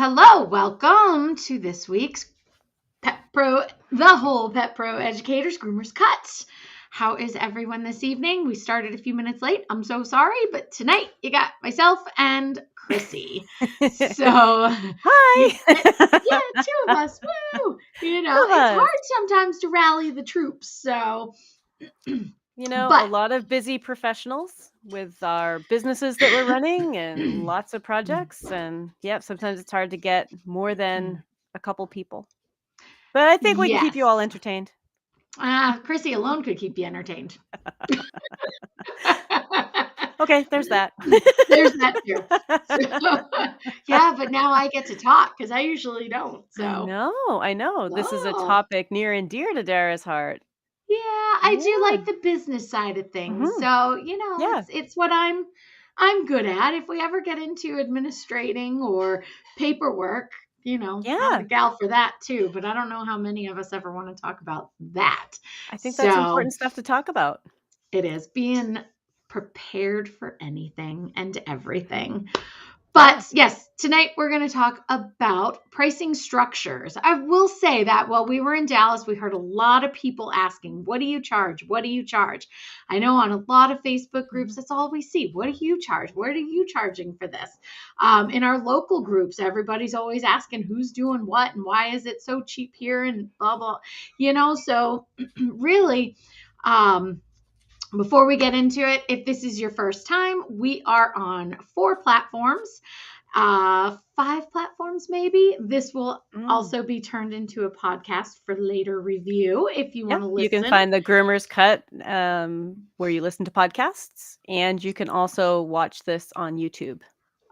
hello. Welcome to this week's Pet Pro, the whole Pet Pro Educators Groomers Cuts. How is everyone this evening? We started a few minutes late. I'm so sorry, but tonight you got myself and Chrissy. So Hi. two of us. Woo! It's hard sometimes to rally the troops. So a lot of busy professionals with our businesses that we're running and lots of projects. And sometimes it's hard to get more than a couple people. But I think we can keep you all entertained. Chrissy alone could keep you entertained. Okay, there's that. There's that too. But now I get to talk because I usually don't. So I know. This is a topic near and dear to Dara's heart. Yeah, I do like the business side of things. So, it's what I'm good at. If we ever get into administrating or paperwork, I'm the gal for that too. But I don't know how many of us ever want to talk about that. I think that's important stuff to talk about. It is being prepared for anything and everything. But yes, tonight we're going to talk about pricing structures. I will say that while we were in Dallas, we heard a lot of people asking, what do you charge? What do you charge? I know on a lot of Facebook groups, that's all we see. What do you charge? What are you charging for this? In our local groups, everybody's always asking who's doing what and why is it so cheap here and blah, blah. So really, before we get into it, if this is your first time, we are on 4 platforms, 5 platforms maybe. This will also be turned into a podcast for later review if you want to listen. You can find the Groomers Cut where you listen to podcasts, and you can also watch this on YouTube.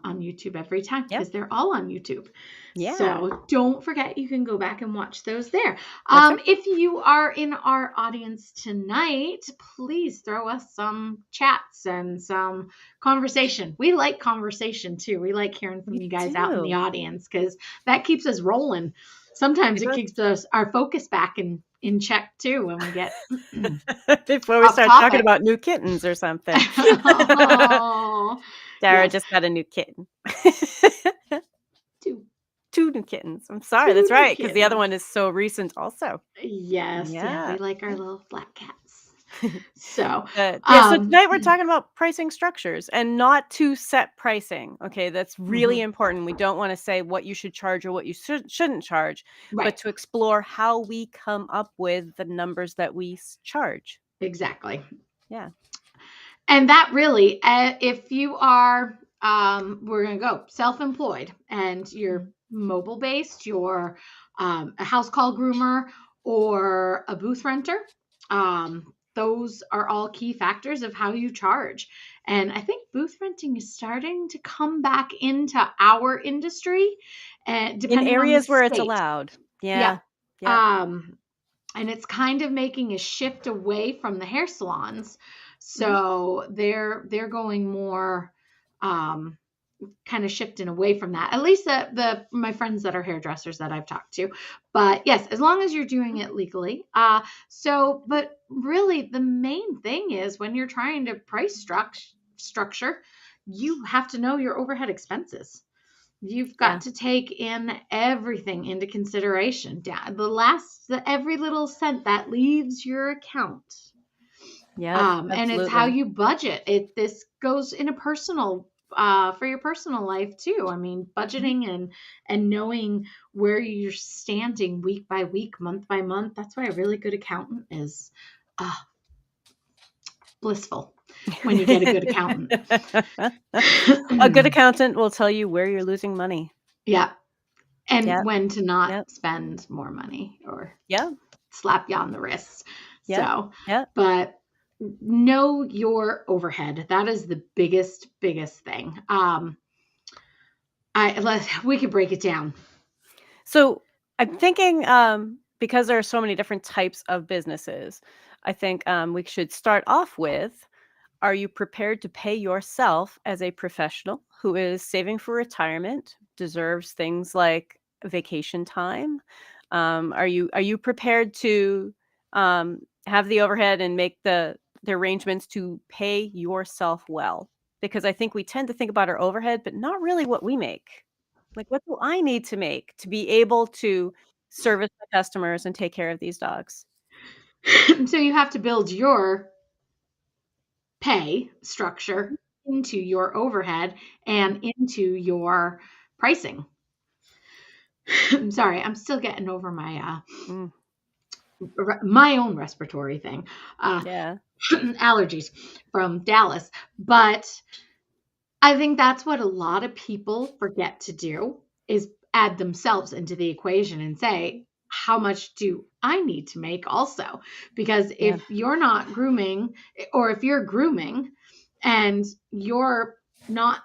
On YouTube every time because they're all on YouTube. Yeah. So don't forget, you can go back and watch those there. If you are in our audience tonight, please throw us some chats and some conversation. We like conversation too. We like hearing from you guys out in the audience because that keeps us rolling. Sometimes it keeps our focus back in check too when we get before we start talking about new kittens or something. Dara just got a new kitten. 2 new kittens. I'm sorry. That's right. Because the other one is so recent also. Yes. Yeah. We like our little black cats. So tonight we're talking about pricing structures and not to set pricing. Okay. That's really important. We don't want to say what you should charge or what you shouldn't charge, but to explore how we come up with the numbers that we charge. Exactly. Yeah. And that really, if you are, we're going to go self-employed and you're mobile based, you're a house call groomer or a booth renter, those are all key factors of how you charge. And I think booth renting is starting to come back into our industry, depending in areas on the where state. It's allowed. Yeah. And it's kind of making a shift away from the hair salons. So they're going more kind of shifting away from that. At least my friends that are hairdressers that I've talked to. But yes, as long as you're doing it legally. But really the main thing is when you're trying to price structure, you have to know your overhead expenses. You've got to take in everything into consideration. Every little cent that leaves your account. Yeah. And it's how you budget. This goes in a personal, for your personal life too. I mean, budgeting and knowing where you're standing week by week, month by month. That's why a really good accountant is blissful when you get a good accountant. A good accountant will tell you where you're losing money. Yeah. And when to not spend more money or slap you on the wrist. But know your overhead. That is the biggest thing. We could break it down. So I'm thinking, because there are so many different types of businesses, I think we should start off with, are you prepared to pay yourself as a professional who is saving for retirement, deserves things like vacation time? Are you prepared to have the overhead and make the arrangements to pay yourself well? Because I think we tend to think about our overhead, but not really what we make. Like, what do I need to make to be able to service the customers and take care of these dogs? So you have to build your pay structure into your overhead and into your pricing. I'm sorry, I'm still getting over Mm, my own respiratory thing, yeah. allergies from Dallas. But I think that's what a lot of people forget to do is add themselves into the equation and say, how much do I need to make also? Because Yeah. if you're not grooming, or if you're grooming and you're not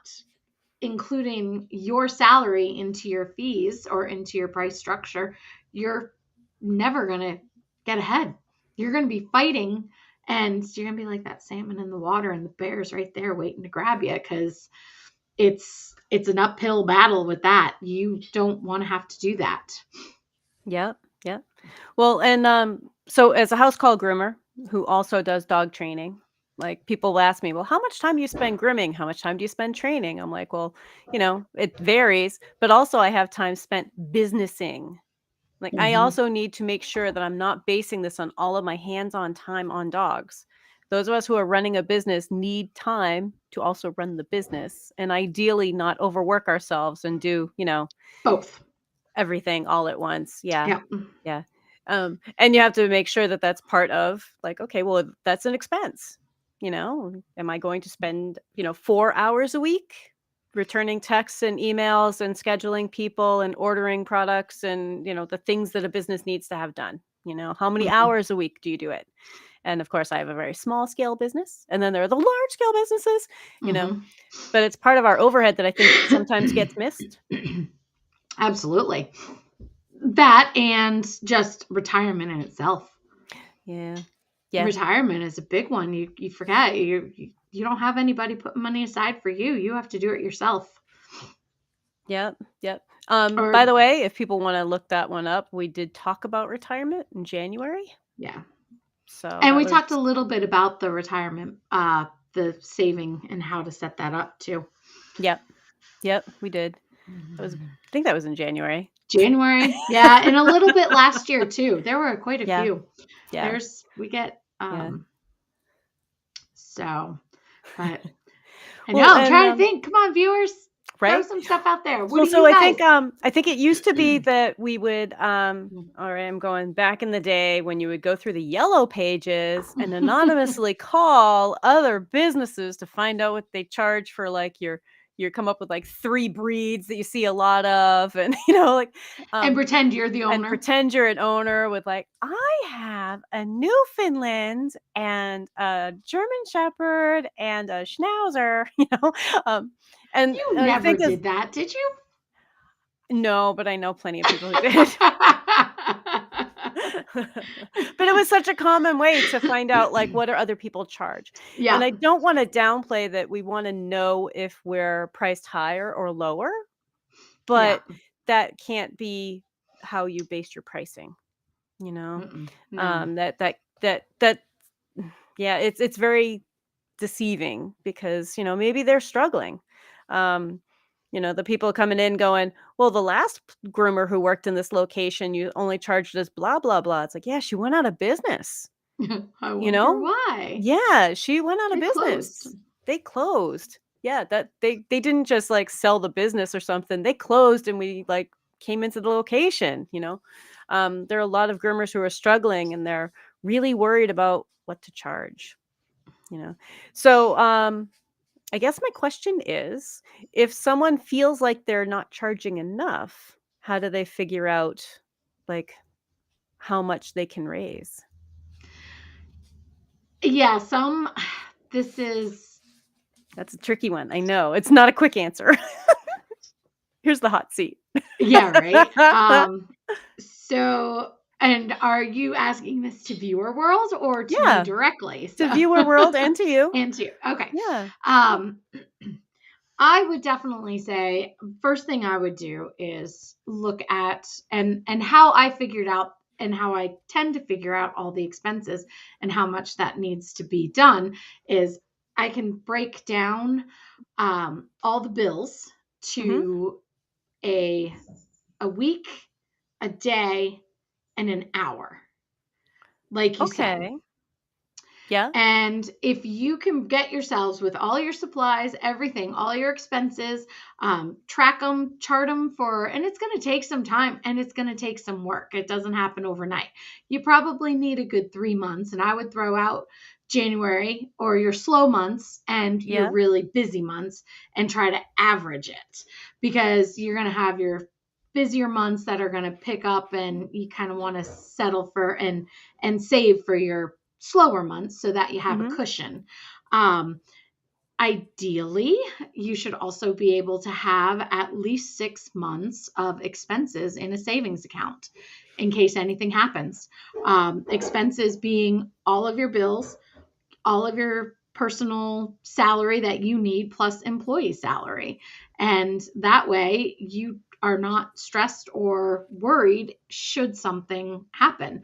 including your salary into your fees or into your price structure, you're never going to get ahead. You're going to be fighting, and you're going to be like that salmon in the water and the bear's right there waiting to grab you, because it's an uphill battle with that. You don't want to have to do that. Yep. Yep. Well, and so as a house call groomer who also does dog training, like people ask me, well, how much time do you spend grooming? How much time do you spend training? I'm like, well, it varies, but also I have time spent businessing. Like, I Mm-hmm. also need to make sure that I'm not basing this on all of my hands-on time on dogs. Those of us who are running a business need time to also run the business and ideally not overwork ourselves and do, Both. everything all at once. Yeah. Yeah. Yeah. And you have to make sure that that's part of like, okay, well, that's an expense. Am I going to spend, 4 hours a week returning texts and emails and scheduling people and ordering products and, the things that a business needs to have done? How many Mm-hmm. hours a week do you do it? And of course, I have a very small scale business. And then there are the large scale businesses, you know, Mm-hmm. but it's part of our overhead that I think sometimes gets missed. Absolutely. That and just retirement in itself. Yeah. Yeah. Retirement is a big one. You forget you don't have anybody putting money aside for you. You have to do it yourself. Yep, yep. By Or the way, if people wanna look that one up, we did talk about retirement in January. yeah. So And that we was talked a little bit about the retirement, the saving and how to set that up too. Yep, yep, we did. I think that was in January. January, yeah, and a little bit last year too. There were quite a Yeah, few. yeah, We get yeah. so, but I know Well, I'm and, trying to think. Come on, viewers, throw right? some stuff out there. What Well, do so you guys? I think it used to be that we would, or I'm going back in the day when you would go through the yellow pages and anonymously call other businesses to find out what they charge for like your come up with like 3 breeds that you see a lot of and like And um pretend you're the and owner. pretend you're an owner with like, I have a Newfoundland and a German Shepherd and a Schnauzer, um, and You I never think as did that, did you? no, but I know plenty of people who did. But it was such a common way to find out, like, what do other people charge? And Yeah, I don't wanna downplay that we wanna know if we're priced higher or lower, yeah. but that can't be how you base your pricing, you know? Mm-mm, no. That yeah, it's very deceiving because, maybe they're struggling. Um, the people coming in going, "Well, the last groomer who worked in this location, you only charged us blah blah blah." It's like, "Yeah, she went out of business." I You wonder know? why. Yeah, she went out of They closed. business. They closed. Yeah, that they didn't just, like, sell the business or something. They closed and we, like, came into the location. There are a lot of groomers who are struggling, and they're really worried about what to charge, you know? So, I guess my question is, if someone feels like they're not charging enough, how do they figure out, like, how much they can raise? Yeah, this is That's a tricky one. I know. It's not a quick answer. Here's the hot seat. yeah, right. So and are you asking this to viewer world or to me Yeah, directly? to So viewer world and to you. and to okay. Yeah. Um I would definitely say first thing I would do is look at and how I figured out and how I tend to figure out all the expenses and how much that needs to be done is I can break down all the bills Mhm. to a week, a day, and an hour, like you said. Okay. Yeah. And if you can get yourselves with all your supplies, everything, all your expenses, track them, chart them and it's going to take some time and it's going to take some work. It doesn't happen overnight. You probably need a good 3 months. And I would throw out January or your slow months and your Yeah. really busy months and try to average it, because you're going to have your busier months that are going to pick up, and you kind of want to settle for and save for your slower months so that you have a Mm-hmm. cushion. Um, Ideally, you should also be able to have at least 6 months of expenses in a savings account in case anything happens. Expenses being all of your bills, all of your personal salary that you need, plus employee salary. And that way you are not stressed or worried should something happen.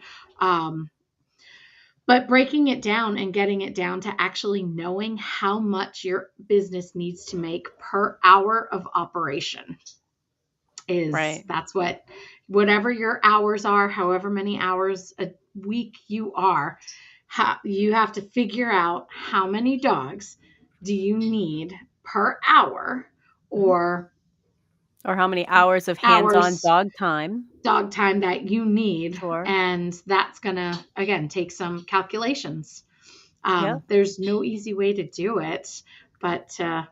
But breaking it down and getting it down to actually knowing how much your business needs to make per hour of operation Right. that's whatever your hours are, however many hours a week you are, you have to figure out how many dogs do you need per hour, Mm-hmm. or Or how many hours of hands-on hours dog time. dog time that you need. Sure. And that's going to, again, take some calculations. Yep. There's no easy way to do it, but to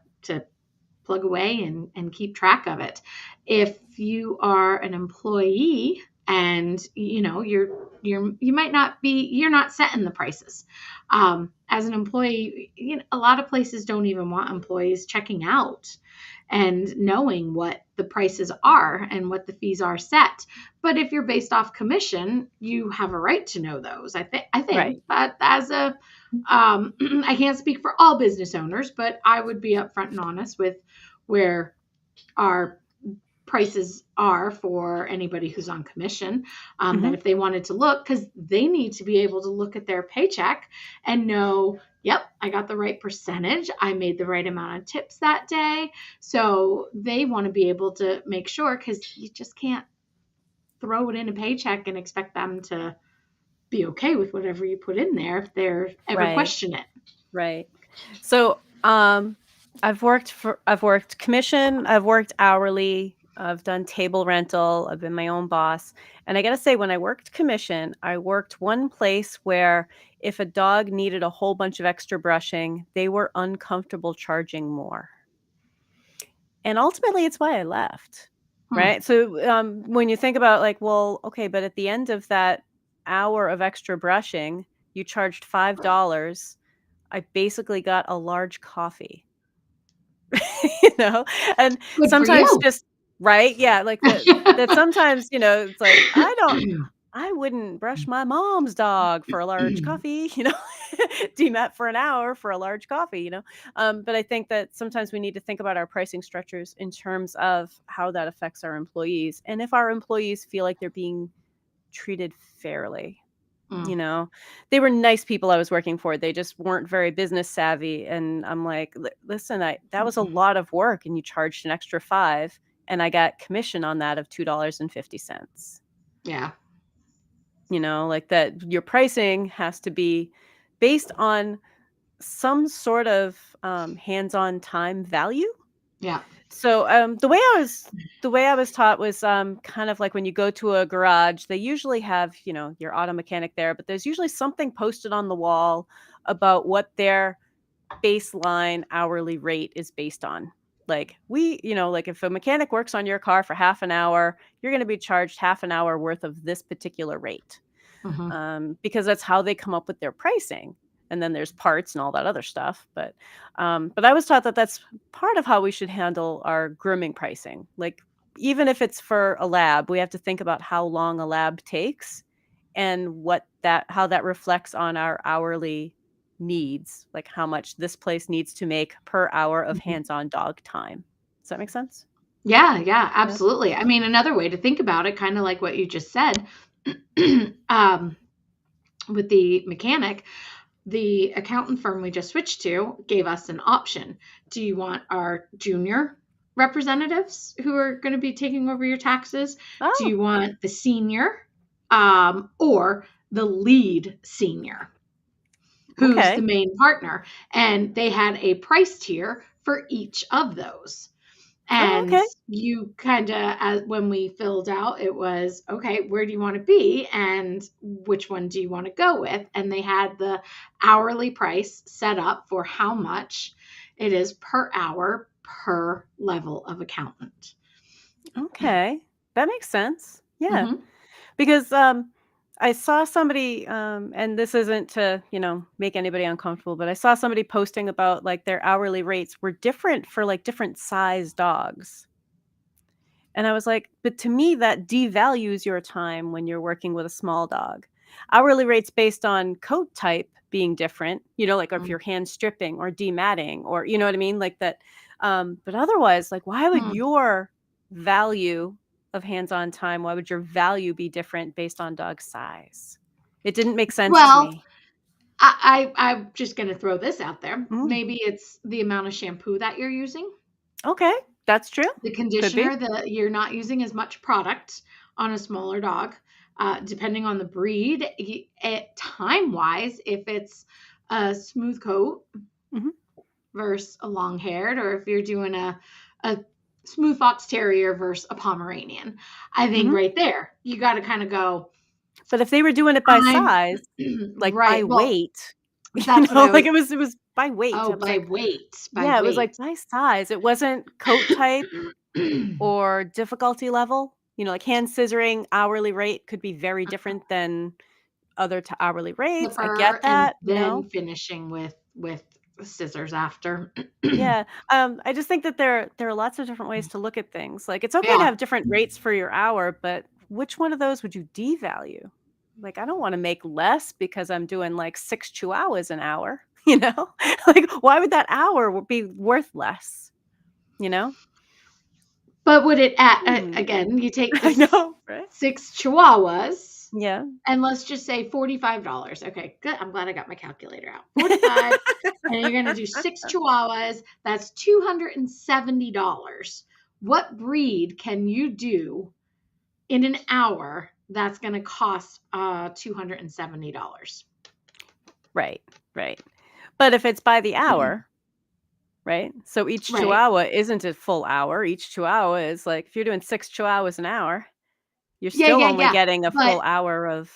plug away and keep track of it. If you are an employee and you might not be, you're not setting the prices. As an employee, a lot of places don't even want employees checking out and knowing what the prices are and what the fees are set. But if you're based off commission, you have a right to know those. I think, Right. but as a I can't speak for all business owners, but I would be upfront and honest with where our prices are for anybody who's on commission. That Mm-hmm. if they wanted to look, because they need to be able to look at their paycheck and know, yep, I got the right percentage, I made the right amount of tips that day. So they want to be able to make sure, because you just can't throw it in a paycheck and expect them to be okay with whatever you put in there if they're ever Right. question it. Right. So, I've worked commission, I've worked hourly, I've done table rental, I've been my own boss. And I gotta say, when I worked commission, I worked one place where if a dog needed a whole bunch of extra brushing, they were uncomfortable charging more. And ultimately, it's why I left. Hmm. Right. So, when you think about like, well, okay, but at the end of that hour of extra brushing, you charged $5. I basically got a large coffee, you know? And Good for sometimes you. just right? Yeah, like that sometimes, it's like, I wouldn't brush my mom's dog for a large coffee, you know? Do that for an hour for a large coffee, you know? But I think that sometimes we need to think about our pricing structures in terms of how that affects our employees, and if our employees feel like they're being treated fairly. Mm, You know, they were nice people I was working for. They just weren't very business savvy. And I'm like, Listen, that was a lot of work and you charged an extra 5 and I got commission on that of $2.50. yeah. Like that your pricing has to be based on some sort of hands-on time value. Yeah. So, the way I was taught was, kind of like when you go to a garage, they usually have, your auto mechanic there, but there's usually something posted on the wall about what their baseline hourly rate is based on. Like like if a mechanic works on your car for half an hour, you're going to be charged half an hour worth of this particular rate, Hmm. because that's how they come up with their pricing. And then there's parts and all that other stuff. But I was taught that that's part of how we should handle our grooming pricing. Like even if it's for a lab, we have to think about how long a lab takes and how that reflects on our hourly needs, like how much this place needs to make per hour of hands-on dog time. Does that make sense? Yeah, yeah, Yeah. absolutely. I mean, another way to think about it, kind of like what you just said, um, with the mechanic, the accountant firm we just switched to gave us an option. Do you want our junior representatives who are going to be taking over your taxes? Do Oh, you want the senior or the lead senior, who's the okay. main partner? And they had a price tier for each of those. Oh, And okay. you kind of, as when we filled out, it was okay, where do you want to be and which one do you want to go with? And they had the hourly price set up for how much it is per hour per level of accountant. Okay. That makes sense. Yeah. Hmm. Because I saw somebody and this isn't to, make anybody uncomfortable, but I saw somebody posting about like their hourly rates were different for like different size dogs. And I was like, but to me that devalues your time when you're working with a small dog. Hourly rates based on coat type being different, like if you're hand stripping or dematting or you know what I mean? Like that. But otherwise, like why would Hmm. your value of hands-on time, why would your value be different based on dog size? It didn't make sense to Well, me. I'm just going to throw this out there. Mm, Maybe it's the amount of shampoo that you're using, okay, that's true. the Could be. conditioner, that you're not using as much product on a smaller dog. Depending on the breed, time wise, if it's a smooth coat Mhm. versus a long haired, or if you're doing a smooth fox terrier versus a Pomeranian, I think Mhm. right there, you got to kind of go, But if they were doing it by I'm size, like by right. Well, weight, that's what I like was. it was by weight. Oh, I was by like, weight, by yeah, it was like weight. by size. It wasn't coat type or difficulty level. Like hand scissoring hourly rate could be very different than other hourly rates. I Clipper get and that. then finishing with scissors after. Yeah. I just think that there are lots of different ways to look at things. Like it's okay to Yeah. have different rates for your hour, but which one of those would you devalue? Like I don't want to make less because I'm doing like 6 chihuahuas an hour, you know? Like why would that hour be worth less, you know? But would it Hmm. again, you take I this know, right? 6 chihuahuas Yeah. and let's just say $45. Okay, good. I'm glad I got my calculator out. 45, and you're gonna do 6 chihuahuas, that's $270. What breed can you do in an hour that's gonna cost $270? Right. Right. But if it's by the Mhm. hour, right? So each Right. chihuahua isn't a full hour. Each chihuahua is like if you're doing 6 chihuahuas an hour, you're Yeah, still yeah, only yeah. getting a But full hour of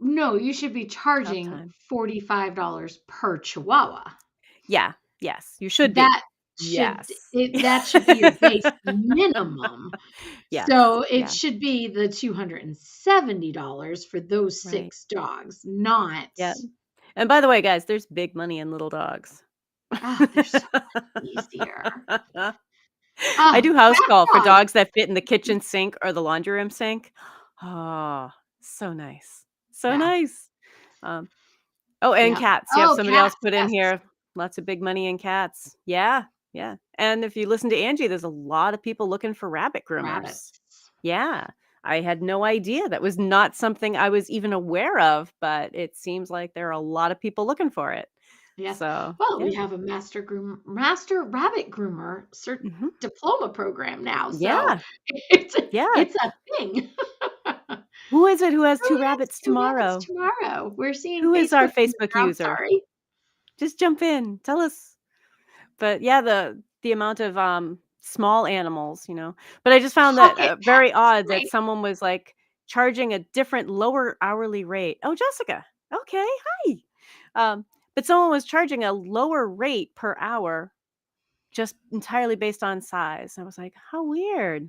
no, you should be of charging time. $45 per chihuahua. Yeah, yes, you should be. That Yes. that should be your base minimum. Yes, So it yeah, should be the $270 for those right. 6 dogs, not Yeah, and by the way, guys, there's big money in little dogs. oh, they're so much easier. I Oh, do house cat call for dogs. dogs that fit in the kitchen sink or the laundry room sink. Oh, so nice. So Yeah, nice. Oh, and yeah. cats. Yep, Oh, somebody else cats, put in yes. here, lots of big money in cats. Yeah, yeah, and if you listen to Angie, there's a lot of people looking for rabbit groomers. Rabbits. Yeah, I had no idea. That was not something I was even aware of, but it seems like there are a lot of people looking for it. Yes. So, Well, yeah. we have a master rabbit groomer Mhm. diploma program now, so Yeah, it's yeah. it's a thing. Who is it who has Who 2 has rabbits 2 rabbits tomorrow? tomorrow? We're seeing Who is our Facebook Facebook user, I'm user? sorry. Just jump in, tell us. But yeah, the amount of, small animals, but I just found that, Pocket very pets, odd that right? someone was, like, charging a different lower hourly rate. Oh, Jessica. Okay, hi. Um, but someone was charging a lower rate per hour just entirely based on size. I was like, "How weird."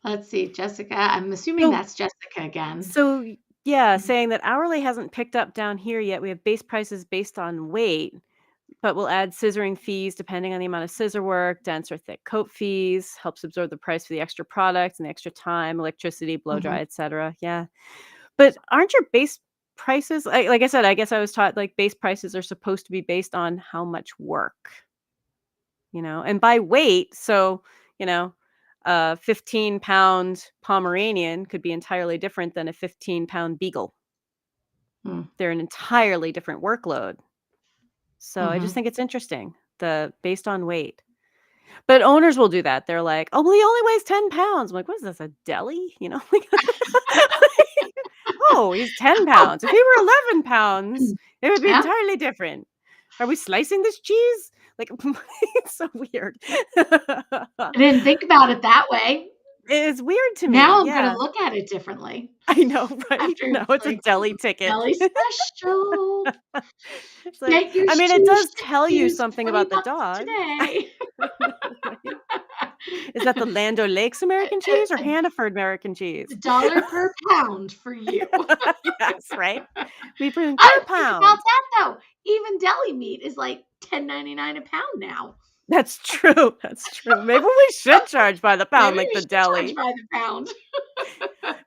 Let's see, Jessica, I'm assuming So that's Jessica again. so, yeah, Mhm. saying that hourly hasn't picked up down here yet. We have base prices based on weight. But we'll add scissoring fees depending on the amount of scissor work, dense or thick coat fees, helps absorb the price for the extra product and the extra time, electricity, blow Mhm. dry, etc. Yeah. But aren't your base prices like I said, I guess I was taught like base prices are supposed to be based on how much work, and by weight. So, you know, a 15-pound Pomeranian could be entirely different than a 15-pound beagle. Mm. They're an entirely different workload. So I just Mhm. think it's interesting, the based on weight. But owners will do that. They're like, "Oh, well, he only weighs 10 pounds." I'm like, "What is this, a deli?" You know? Like, "Oh, he's 10 pounds. If he were 11 pounds, it would be Yeah. entirely different. Are we slicing this cheese?" Like, it's so weird. I didn't think about it that way. It's weird to me, Now I'm gonna yeah. look at it differently I know, right? after No, it's it's a like, deli ticket. "Deli special. It's like, Get your I mean, it shoes does tell you used something 20 about the bucks dog. I today." know, right? Is that the Land O'Lakes American A cheese or Hannaford American cheese? $1 per pound for you. Yes, right? We bring I per think about pound. that though. Even deli meat is like 10.99 a pound now. That's true, that's true. Maybe we should charge by the pound Maybe like we the should charge deli. by the pound.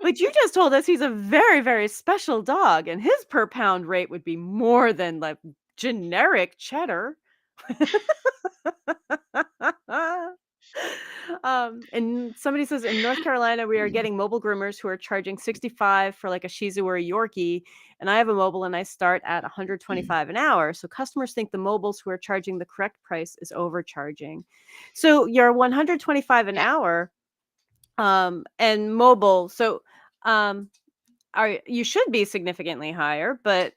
But you just told us he's a very, very special dog, and his per pound rate would be more than, like, generic cheddar. And somebody says in North Carolina, we are getting mobile groomers who are charging 65 for like a Shih Tzu or a Yorkie. And I have a mobile and I start at 125 an hour. So customers think the mobiles who are charging the correct price is overcharging. So you're 125 an Yeah. hour and mobile. So are you should be significantly higher, but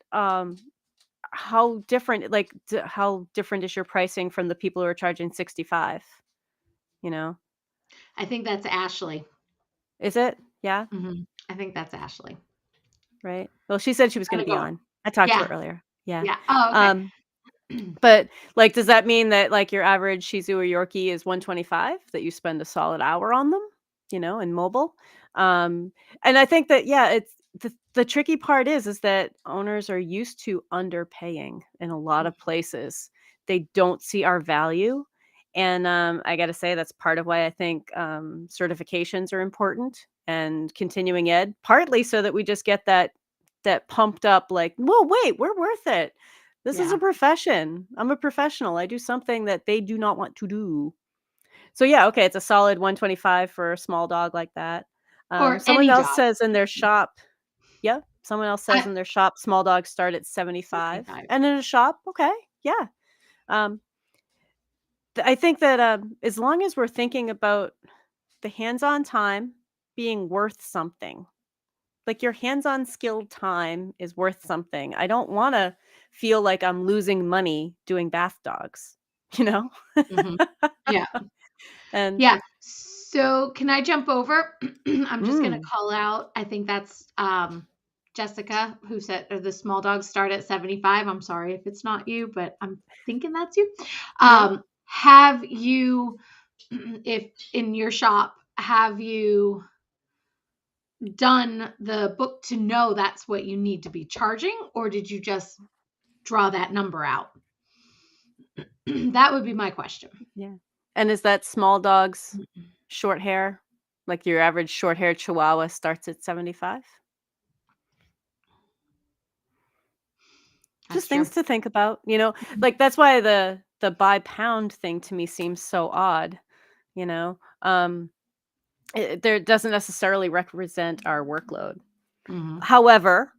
how different like how different is your pricing from the people who are charging 65? You know? I think that's Ashley. Is it? Yeah, I think that's Ashley. right? Well, she said she was gonna Gotta be go. on. I talked to her Yeah, earlier. Yeah. yeah. Oh, okay. Um, but, like, does that mean that, like, your average Shih Tzu or Yorkie is 125, that you spend a solid hour on them, in mobile? Um, and I think that, yeah, it's the tricky part is that owners are used to underpaying in a lot of places. They don't see our value, and, I gotta say that's part of why I think, certifications are important and continuing ed, partly so that we just get that pumped up, like, "Well, wait, we're worth it. This is a Yeah. profession. I'm a professional. I do something that they do not want to do." So, yeah, okay, it's a solid 125 for a small dog like that. Or Someone any else dog. says in their shop yeah, someone else says I in their shop, small dogs start at 75. 75. And in a shop, okay, yeah. Um, I think that, as long as we're thinking about the hands-on time being worth something, like, your hands-on skilled time is worth something. I don't wanna feel like I'm losing money doing bath dogs, you know? Mhm. Yeah. And Yeah. So can I jump over? I'm just gonna mm, call out, I think that's, Jessica who said the small dogs start at 75. I'm sorry if it's not you, but I'm thinking that's you. yeah. Have you, if in your shop, have you done the book to know that's what you need to be charging, or did you just draw that number out? That would be my question. Yeah. And is that small dogs short hair? Like, your average short-haired Chihuahua starts at 75? That's Just things true. to think about, Like, that's why the by pound thing to me seems so odd, you know? There doesn't necessarily represent our workload. Mhm. However,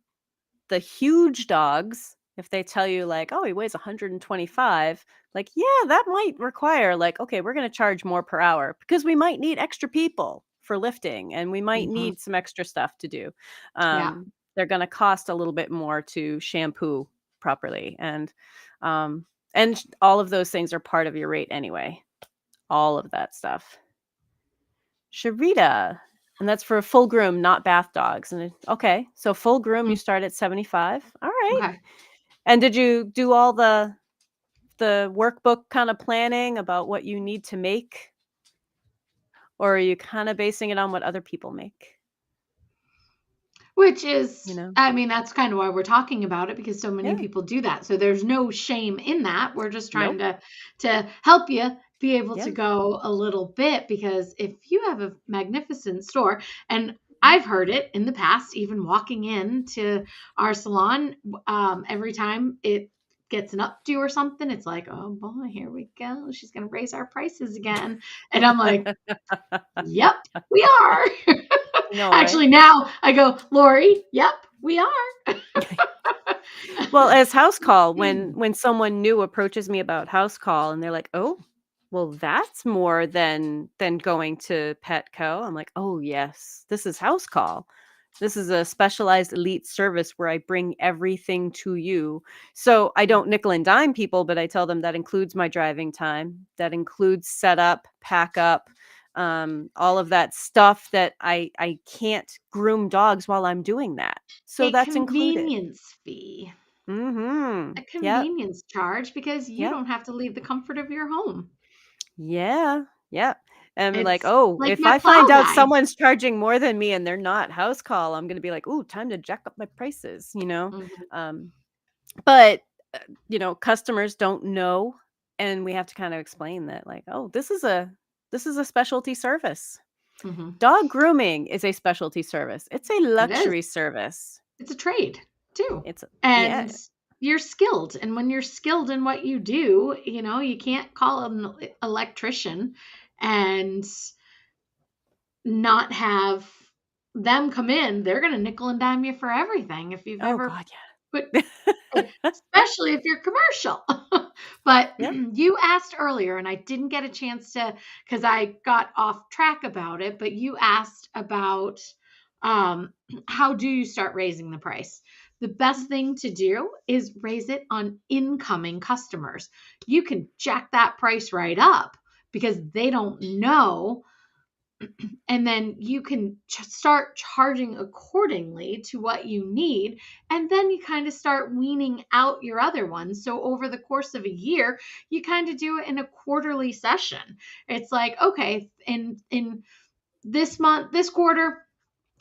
the huge dogs, if they tell you like, "Oh, he weighs 125," like, yeah, that might require like, okay, we're gonna charge more per hour because we might need extra people for lifting and we might Mhm. need some extra stuff to do. Yeah. They're gonna cost a little bit more to shampoo properly and all of those things are part of your rate anyway. All of that stuff. Sharita, and that's for a full groom, not bath dogs. And okay, so full groom, you Mm, start at 75. All right. okay. And did you do all the workbook kind of planning about what you need to make, or are you kind of basing it on what other people make? Which You is, know? I mean, that's kind of why we're talking about it because so many Yeah. people do that. So there's no shame in that. We're just trying Nope. to help you be able to Yeah. go a little bit because if you have a magnificent store, and Mhm. I've heard it in the past, even walking into our salon, every time it gets an updo or something, it's like, oh boy, here we go. She's gonna raise our prices again. And I'm like, yep, we are. I know, right? Actually, now I go, Lori, yep, we are. Well, as house call, when someone new approaches me about house call and they're like, "Oh, well, that's more than going to Petco. I'm like, "Oh, yes. This is House Call. This is a specialized elite service where I bring everything to you." So, I don't nickel and dime people, but I tell them that includes my driving time. That includes setup, pack up, all of that stuff that I can't groom dogs while I'm doing that. So A that's included. convenience fee, a Mhm. Yep. convenience charge because you Yep. don't have to leave the comfort of your home. Yeah, yeah. And like, It's oh, like if my I find plow out guy. someone's charging more than me and they're not House Call, I'm gonna be like, "Ooh, time to jack up my prices," you know? Mhm. Um, but, customers don't know, and we have to kind of explain that like, "Oh, this is a specialty service." Mhm. Dog grooming is a specialty service. It's a It is. luxury service. It's a trade too. It's And yeah, you're skilled. And when you're skilled in what you do, you can't call an electrician and not have them come in. They're going to nickel and dime you for everything. If you've oh ever god, put, yeah. especially if you're commercial. But Yep. you asked earlier, and I didn't get a chance to because I got off track about it. But you asked about um, how do you start raising the price? The best thing to do is raise it on incoming customers. You can jack that price right up because they don't know, and then you can start charging accordingly to what you need, and then you kind of start weaning out your other ones. So over the course of a year, you kind of do it in a quarterly session. It's like, okay, in this month, this quarter,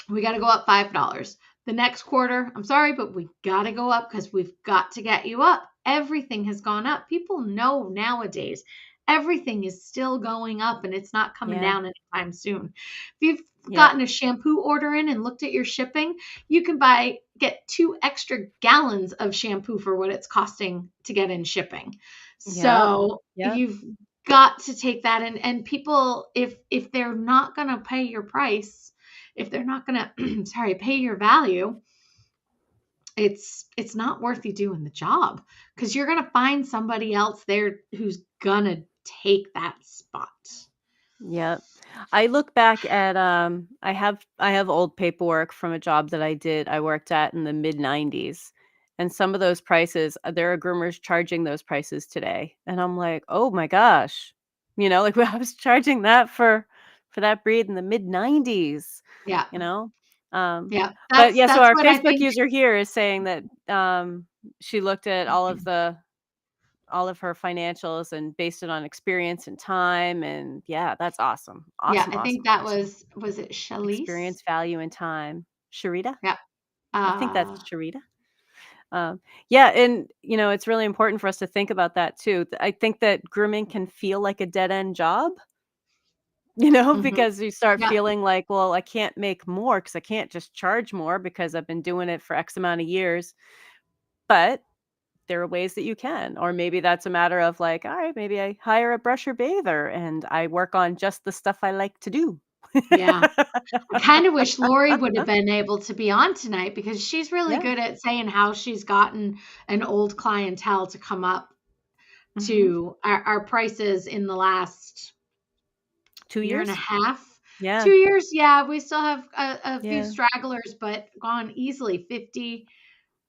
we got to go up $5. The next quarter, I'm sorry, but we got to go up because we've got to get you up. Everything has gone up. People know nowadays everything is still going up and it's not coming Yeah. down anytime soon. If you've Yep. gotten a shampoo order in and looked at your shipping, you can get 2 extra gallons of shampoo for what it's costing to get in shipping. Yep. So Yep. you've got to take that, and people, if they're not going to pay your price, if they're not going to sorry, pay your value, it's not worth you doing the job because you're going to find somebody else there who's going to take that spot. Yep. I look back at I have old paperwork from a job that I worked at in the mid 90s. And some of those prices, there are groomers charging those prices today. And I'm like, "Oh my gosh." Like I was charging that for that breed in the mid 90s, Yeah. you know? Um Yeah, but that's yeah, so that's our what I Facebook think. user here is saying that she looked at all of her financials and based it on experience and time, and yeah, that's awesome. Yeah, Awesome, I think awesome, that awesome. was it Shalise? Experience, value, and time. Sharita? Yeah. I think that's uh Sharita. Yeah, and it's really important for us to think about that too. I think that grooming can feel like a dead end job, mhm. because you start Yeah. feeling like, well, I can't make more because I can't just charge more because I've been doing it for X amount of years. But there are ways that you can. Or maybe that's a matter of like, all right, maybe I hire a brusher bather and I work on just the stuff I like to do. Yeah. I kind of wish Lori would have been able to be on tonight because she's really Yeah. good at saying how she's gotten an old clientele to come up Mhm. to our prices in the last 2 year and a years? half. Yeah. 2 years, yeah, we still have a few Yeah. stragglers, but gone easily 50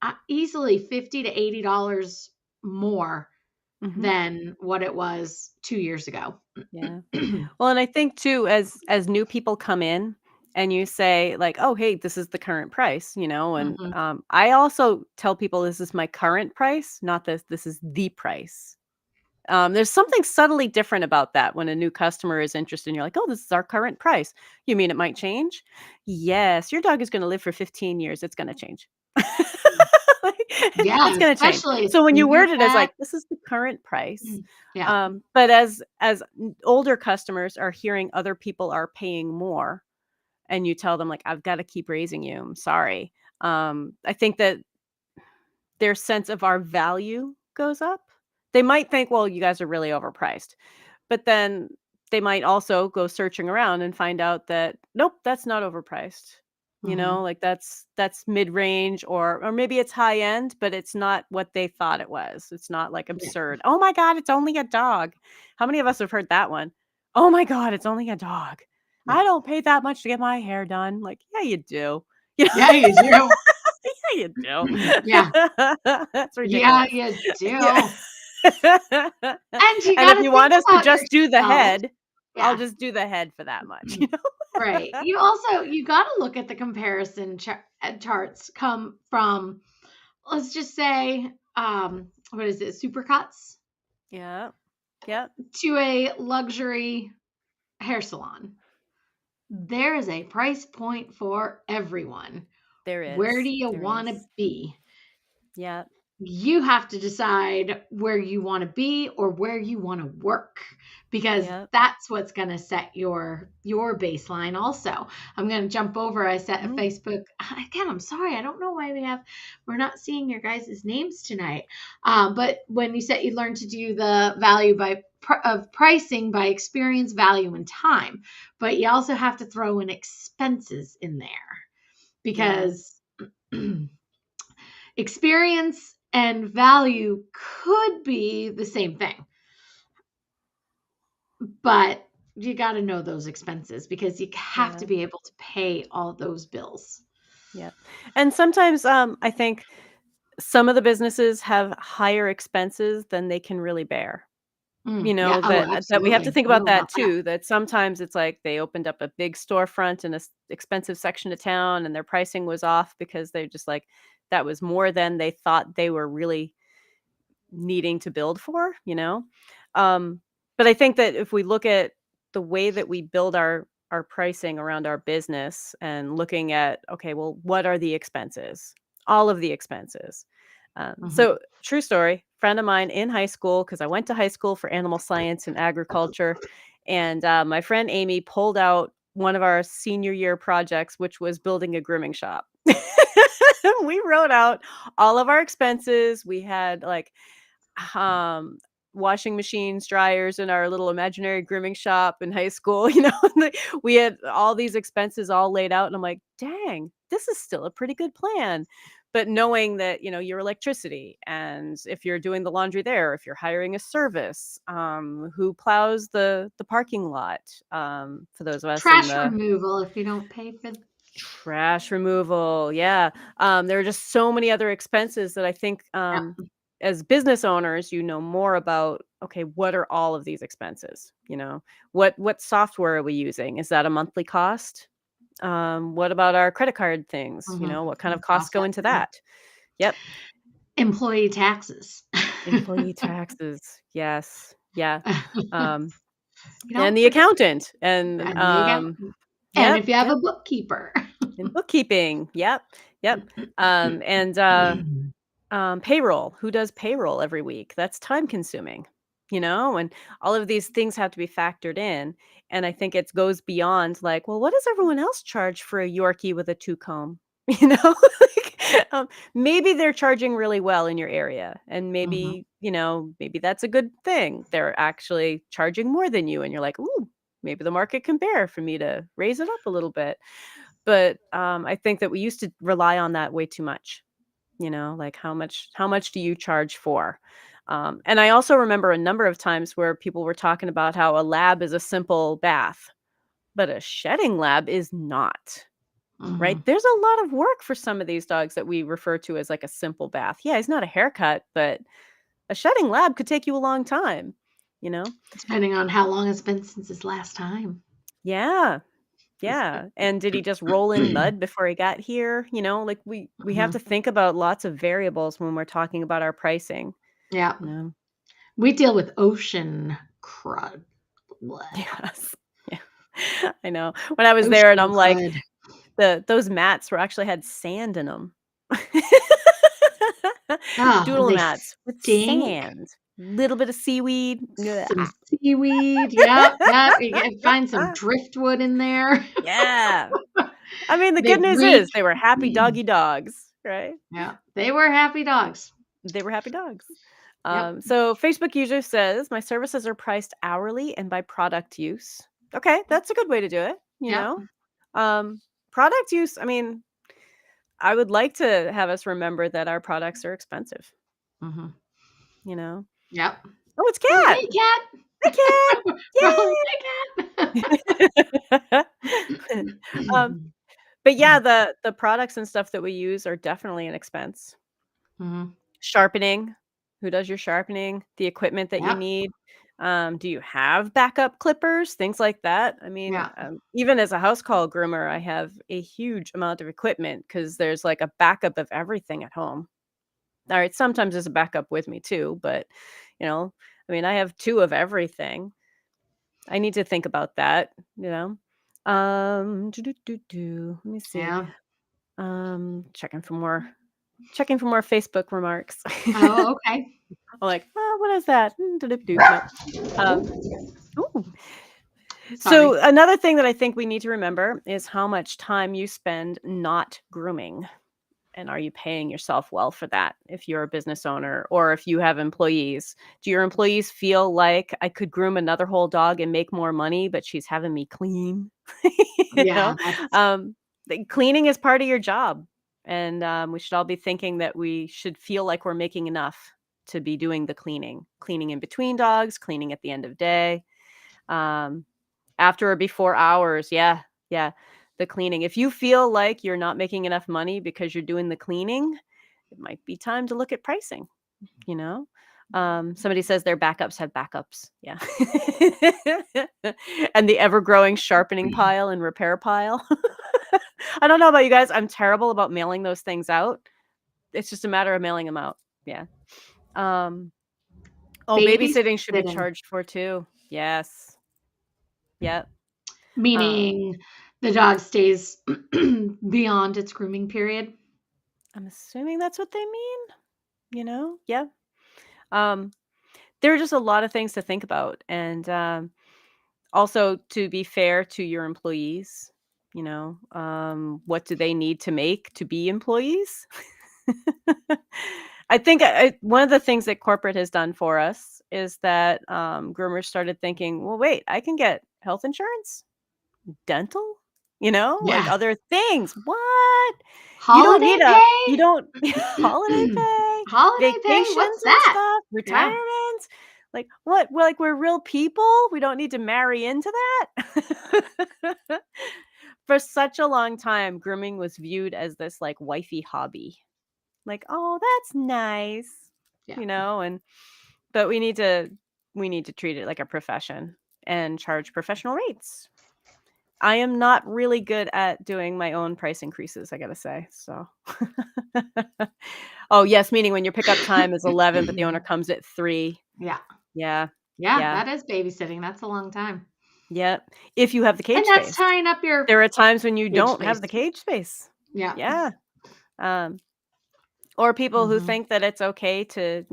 to $80 more Mhm. than what it was 2 years ago. Yeah. Well, and I think too, as new people come in and you say like, "Oh, hey, this is the current price," and Mhm. I also tell people this is my current price, not this is the price. There's something subtly different about that when a new customer is interested and you're like, "Oh, this is our current price." You mean it might change? Yes, your dog is going to live for 15 years. It's going to change. Like, Yeah, it's going to change. especially So when you senior word it as pet. like, "This is the current price," Yeah. but as older customers are hearing other people are paying more, and you tell them like, "I've got to keep raising you. I'm sorry." I think that their sense of our value goes up. They might think, "Well, you guys are really overpriced." But then they might also go searching around and find out that, nope, that's not overpriced. Mhm. Like that's mid-range, or maybe it's high end, but it's not what they thought it was. It's not like Yeah. absurd. Oh my God, it's only a dog. How many of us have heard that one? Oh my God, it's only a dog. Yeah. I don't pay that much to get my hair done. Like, yeah, you do. Yeah, Yeah, you do. yeah, you do. Yeah. That's Yeah, ridiculous. you Yeah. do. And you And if gotta you think want us to about just do the yourself. head, I'll Yeah. just do the head for that much, Right. You gotta look at the comparison charts come from, let's just say, what is it, Supercuts Yeah. Yeah. to a luxury hair salon. There is a price point for everyone. There Where do is. you There want to is. be? Yeah. You have to decide where you want to be or where you want to work, because Yeah. that's what's going to set your baseline. Also, I'm going to jump over. I set a Mhm. Facebook again. I'm sorry, I don't know why we're not seeing your guys' names tonight. But when you said you learn to do the value of pricing by experience, value, and time, but you also have to throw in expenses in there, Yeah. because experience and value could be the same thing, but you got to know those expenses because you have to Yeah. be able to pay all those bills. Yeah. And sometimes I think some of the businesses have higher expenses than they can really bear. Yeah. Oh, That we have to absolutely. think I about know that about that. too, that sometimes it's like they opened up a big storefront in a expensive section of town and their pricing was off because they're just like that was more than they thought they were really needing to build for. Um, but I think that if we look at the way that we build our pricing around our business and looking at, okay, well, what are the expenses? All of the expenses. Mhm. So true story, friend of mine in high school, because I went to high school for animal science and agriculture. And my friend Amy pulled out one of our senior year projects, which was building a grooming shop. We wrote out all of our expenses. We had like um washing machines, dryers in our little imaginary grooming shop in high school. We had all these expenses all laid out and I'm like, "Dang, this is still a pretty good plan." But knowing that, your electricity and if you're doing the laundry there, if you're hiring a service, who plows the parking lot, for those of us in Trash the removal if you don't pay for. trash removal, yeah. There are just so many other expenses that I think, Yeah. as business owners, you know more about, okay, what are all of these expenses? What software are we using? Is that a monthly cost? What about our credit card things? What kind of costs Cross go that into too. that? Yep. Employee taxes. Employee taxes. Yes. Yeah. Um, and Don't the forget. accountant and And there you go. And yep, if you have yep. a bookkeeper. And bookkeeping. Yep. Yep. And payroll. Who does payroll every week? That's time consuming, and all of these things have to be factored in. And I think it goes beyond like, well, what does everyone else charge for a Yorkie with a two comb? You know, maybe they're charging really well in your area, and Mhm. maybe that's a good thing. They're actually charging more than you, and you're like, ooh, maybe the market can bear for me to raise it up a little bit. But I think that we used to rely on that way too much. Like how much do you charge for? And I also remember a number of times where people were talking about how a lab is a simple bath, but a shedding lab is not, right? Mhm. There's a lot of work for some of these dogs that we refer to as like a simple bath. Yeah, it's not a haircut, but a shedding lab could take you a long time, you know? Depending on how long it's been since his last time. Yeah. Yeah, and did he just roll in mud before he got here? Like we have to Mhm. think about lots of variables when we're talking about our pricing, Yeah. you know? We deal with ocean crud. Bleh. Yes. Yeah. I know. When I was there and Ocean I'm like, crud. those mats were actually had sand in them. Oh, and Doodle they mats with stink. sand, little bit of seaweed. Some Ugh. seaweed. Yep, yep. You can find some driftwood in there. Yeah. I mean, the They good news reek. is they were happy doggy dogs, right? Yeah, they were happy dogs. They were happy dogs. Yep. So Facebook user says my services are priced hourly and by product use. Okay, that's a good way to do it. Yep. Um, product use, I mean, I would like to have us remember that our products are expensive, Mhm. you know? Yep. Oh, it's Oh, Cat. hey, cat. The We're all like, "Hey, cat." cat. But yeah, the products and stuff that we use are definitely an expense. Mhm. Sharpening, who does your sharpening? The equipment that you Yep. need. Do you have backup clippers? Things like that. I mean, Yeah. even as a house call groomer, I have a huge amount of equipment because there's like a backup of everything at home. All right, sometimes there's a backup with me too, but you know, I mean, I have two of everything. I need to think about that, you know. Let me see. Yeah. Checking for more Facebook remarks. Oh, okay. I'm like, "Oh, what is that? Doop. Nope." Um, ooh. Sorry. So another thing that I think we need to remember is how much time you spend not grooming, and are you paying yourself well for that if you're a business owner or if you have employees? Do your employees feel like I could groom another whole dog and make more money, but she's having me clean? You know? Yeah, that's Um, Cleaning is part of your job, and we should all be thinking that we should feel like we're making enough to be doing the cleaning in between dogs, cleaning at the end of day, um, after or before hours. Yeah, yeah, the cleaning. If you feel like you're not making enough money because you're doing the cleaning, it might be time to look at pricing, you know? Somebody says their backups have backups. Yeah. And the ever-growing sharpening pile and repair pile. I don't know about you guys, I'm terrible about mailing those things out. It's just a matter of mailing them out. Yeah. Um, oh, babysitting should be babysitting, charged for too. Yes. Yep. Um, meaning the dog stays beyond its grooming period. I'm assuming that's what they mean, you know? Yeah. Um, there are just a lot of things to think about, and, also to be fair to your employees, what do they need to make to be employees? I think one of the things that corporate has done for us is that, groomers started thinking, "Well, wait, I can get health insurance? Dental? Like Yeah. other things. What? Holiday You pay? don't holiday pay, Holiday pay? What's vacations and that? stuff, Yeah. retirement? Like, what? We're real people? We don't need to marry into that?" For such a long time, grooming was viewed as this, like, wifey hobby. Like, "Oh, that's nice," Yeah. and but we need to treat it like a profession and charge professional rates. I am not really good at doing my own price increases, I gotta say, so Oh, yes, meaning when your pickup time is 11, but the owner comes at 3. Yeah. Yeah, Yeah, yeah, that is babysitting. That's a long time. yep, if you have the And cage that's space. tying up your There are times when you cage don't have space. the cage space. Yeah. Yeah, um, or people who Mhm. think that it's okay to,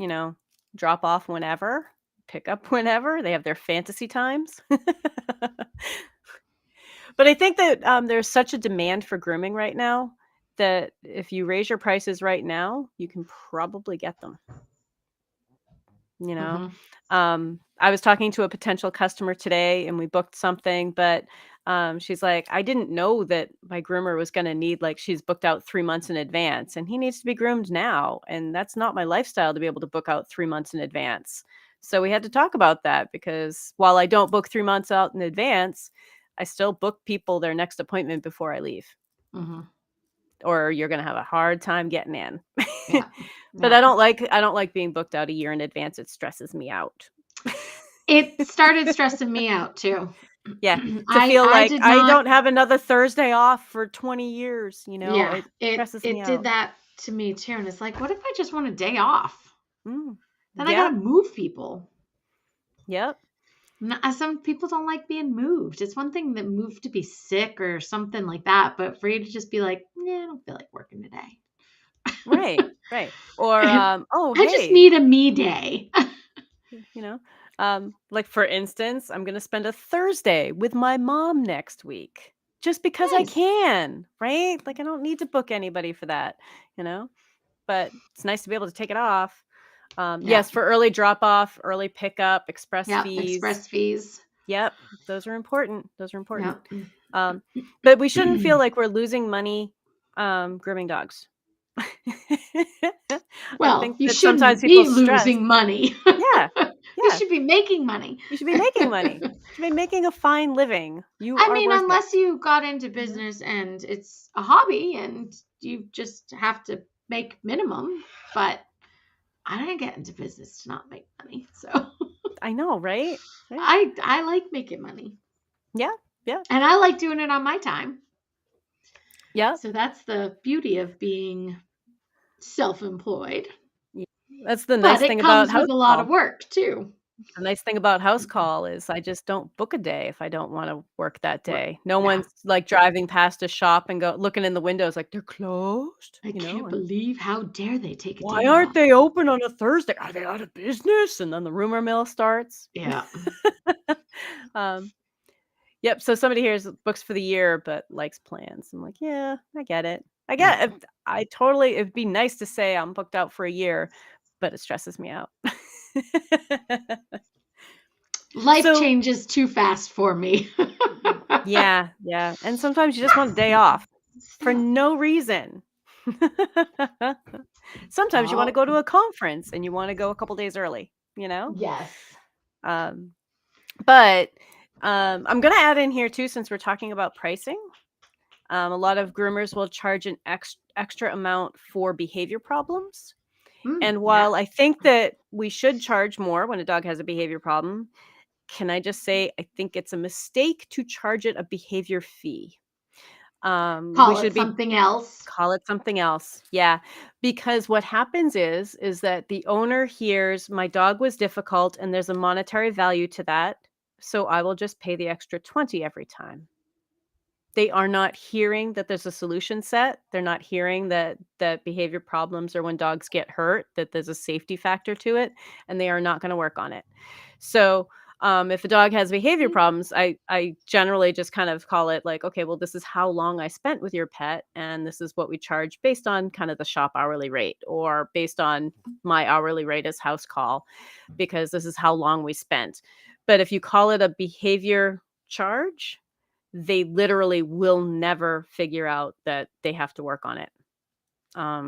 drop off whenever, pick up whenever, they have their fantasy times. But I think that, there's such a demand for grooming right now that if you raise your prices right now, you can probably get them, you know? Mhm. I was talking to a potential customer today and we booked something, but, she's like, "I didn't know that my groomer was gonna need," like, she's booked out 3 months in advance, and he needs to be groomed now, and that's not my lifestyle to be able to book out 3 months in advance. So we had to talk about that because while I don't book 3 months out in advance, I still book people their next appointment before I leave, Mhm. or you're gonna have a hard time getting in. Yeah. But Yeah. I don't like being booked out a year in advance, it stresses me out. It started stressing me out too. Yeah, to I feel I like did I not. don't have another Thursday off for 20 years, Yeah, it it stresses me it did out. that to me too, and it's like, what if I just want a day off? Mm. Then I gotta Yep, move people. yep, Some people don't like being moved. It's one thing that move to be sick or something like that, but for you to just be like, "Nah, I don't feel like working today." right, right. Or, "Oh, I just hey," need a me day. you know, like, for instance, I'm gonna spend a Thursday with my mom next week just because I Nice. can, right? Like, I don't need to book anybody for that, you know? But it's nice to be able to take it off. Yeah. Yes, for early drop off, early pickup, express Yep. fees. Express fees. Yep. Those are important. Those are important. Yep. But we shouldn't feel like we're losing money grooming dogs. I Well, think you that sometimes shouldn't people be stress. losing money. Yeah, You yeah. should be making money. You should be making money. You should be making a fine living. You I are mean, worth it. unless you got into You know? business and it's a hobby and you just have to make minimum, but I didn't get into business to not make money. So I know, right? Right. I like making money. Yeah, yeah, And I like doing it on my time. yeah. So that's the beauty of being self-employed. Yeah. That's the But nice it thing about comes house with a lot of call. work too. The nice thing about house call is I just don't book a day if I don't wanna work that Right. day. No Yeah. one's, like, driving past a shop and looking in the windows like, "They're closed?" I You know, can't and, believe how dare they take a "Why day aren't off. they open on a Thursday? Are they out of business?" And then the rumor mill starts. Yeah. Um, yep, so somebody here is books for the year, but likes plans. I'm like, "Yeah, I get it. I Yeah. get it. I totally it'd be nice to say I'm booked out for a year, but it stresses me out." Life So changes too fast for me. yeah, yeah, and sometimes you just want a day off for Stop. no reason. Sometimes you wanna Oh, go to a conference and you wanna go a couple days early, you know? yes. Um, but, I'm gonna add in here too, since we're talking about pricing, a lot of groomers will charge an extra amount for behavior problems, and Yeah. while I think that we should charge more when a dog has a behavior problem, can I just say I think it's a mistake to charge it a behavior fee. We Call it should be something else. call it something else. Yeah, because what happens is that the owner hears my dog was difficult and there's a monetary value to that, so I will just pay the extra 20 every time. They are not hearing that there's a solution set. They're not hearing that behavior problems or when dogs get hurt, that there's a safety factor to it, and they are not gonna work on it. So, if a dog has behavior problems, I generally just kind of call it like, "Okay, well, this is how long I spent with your pet, and this is what we charge based on kind of the shop hourly rate or based on my hourly rate as house call, because this is how long we spent." But if you call it a behavior charge, they literally will never figure out that they have to work on it.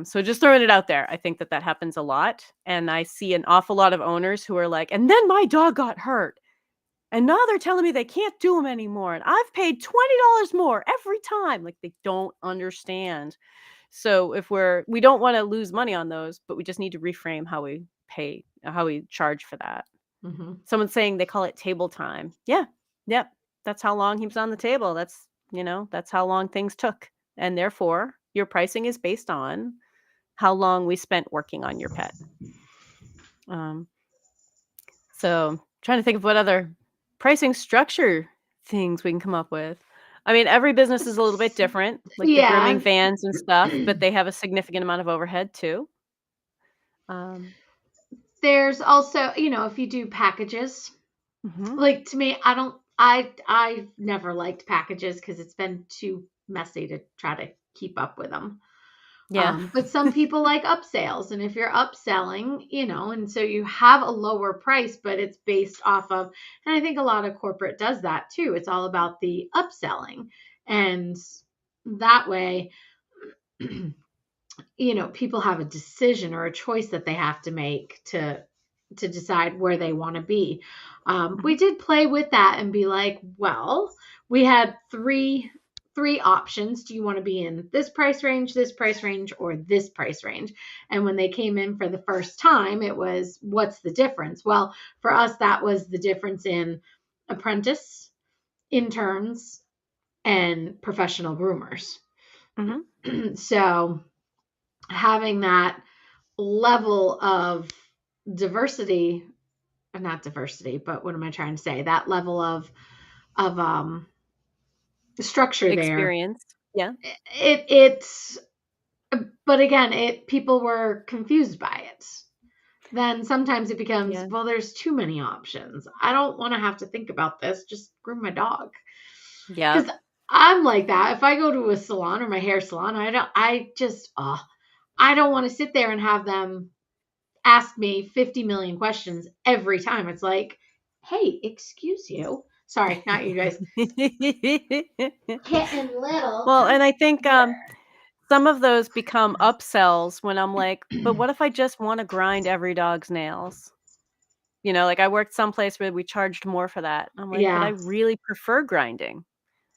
So just throwing it out there, I think that happens a lot, and I see an awful lot of owners who are like, "And then my dog got hurt, and now they're telling me they can't do them anymore, and I've paid $20 more every time." Like, they don't understand. So if we don't wanna lose money on those, but we just need to reframe how we charge for that. Mhm. Someone's saying they call it table time. Yeah. Yep. That's how long he was on the table. That's how long things took. And therefore, your pricing is based on how long we spent working on your pet. Um, so trying to think of what other pricing structure things we can come up with. I mean, every business is a little bit different, like the grooming Yeah. vans and stuff, but they have a significant amount of overhead too. Um, There's also, if you do packages, mhm. like to me, I never liked packages because it's been too messy to try to keep up with them. Yeah. But some people like upsales, and if you're upselling, and so you have a lower price, but it's based off of, and I think a lot of corporate does that too. It's all about the upselling, and that way, people have a decision or a choice that they have to make to decide where they want to be. We Mhm. did play with that and be like, well, we had three options. Do you want to be in this price range, or this price range? And when they came in for the first time, it was, what's the difference? Well, for us, that was the difference in apprentice, interns, and professional groomers. Mhm. So having that level of diversity, not diversity, but what am I trying to say? That level of structure there. Experience. Yeah. It's but again, people were confused by it. Then sometimes it becomes, Yeah. well, there's too many options. I don't want to have to think about this. Just groom my dog. Yeah. Because I'm like that. If I go to a salon or my hair salon, I don't want to sit there and have them ask me 50 million questions every time. It's like, hey, excuse you. Sorry, not you guys. Kitten Little. Well, Come and I think here. some of those become upsells when I'm like, but what if I just want to grind every dog's nails? Like I worked someplace where we charged more for that. I'm like, but I Yeah. really prefer grinding.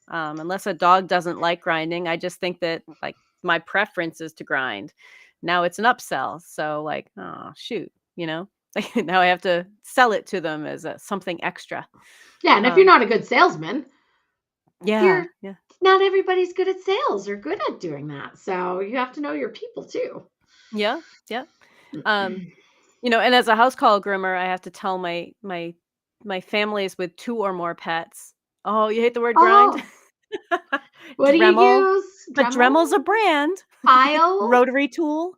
Unless a dog doesn't like grinding, I just think that like my preference is to grind. Now it's an upsell. So like, oh shoot, like now I have to sell it to them as something extra. Yeah, and if you're Um, not a good salesman, yeah, you're yeah, not everybody's good at sales or good at doing that. So you have to know your people too. yeah, yeah. Um, and as a house call groomer, I have to tell my families with 2 or more pets. Oh, you hate the word grind? Oh, what do you Dremel. use? But Dremel? Dremel's a brand. File? Rotary tool.